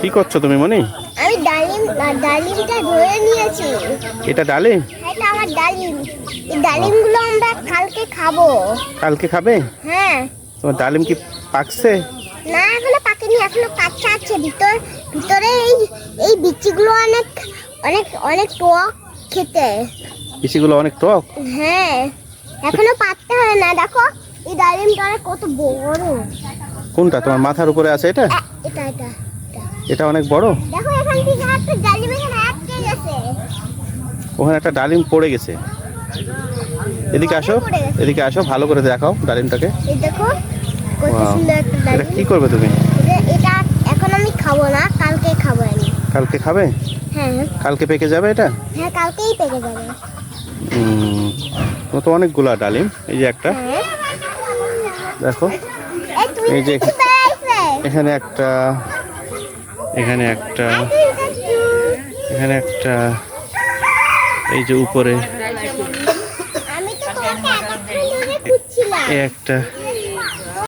কি করছো তুমি মনি? আমি ডালিমটা ধরে নিয়েছি। এটা ডালিম? এটা আমার ডালিম। এই ডালিমগুলো আমরা কালকে খাবো। কালকে খাবে? হ্যাঁ। তোমার ডালিম কি পাকছে? না, এখনো পাকেনি, এখনো কাঁচা আছে। ভিতরে এই বিচিগুলো অনেক অনেক অনেক টক খেতে। বিচিগুলো অনেক টক? হ্যাঁ, এখনো পাকতে হয় না। দেখো এই ডালিমটা কত বড়। কোনটা তোমার মাথার উপরে আছে? এটা এটা এটা এটা অনেক বড়। দেখো এখান থেকে একটা ডালিম এখানে আটকে গেছে। ওখানে একটা ডালিম পড়ে গেছে। এদিকে আসো, এদিকে আসো, ভালো করে দেখাও ডালিমটাকে। এই দেখো কত Wow. সুন্দর একটা এটা ডালিম। কি করবে তুমি? এটা এখন আমি খাবো না, কালকে খাবো আমি। কালকে খাবে? হ্যাঁ কালকে পেকে যাবে এটা? হ্যাঁ, কালকেই পেকে যাবে। তোমার তো অনেকগুলা ডালিম। এই যে একটা, হ্যাঁ, দেখো এই যে এখানে একটা, এখানে একটা, এখানে একটা, এই যে উপরে আমি তো তোমাকে এতক্ষণ ধরে খুঁজছিলাম। এই একটা,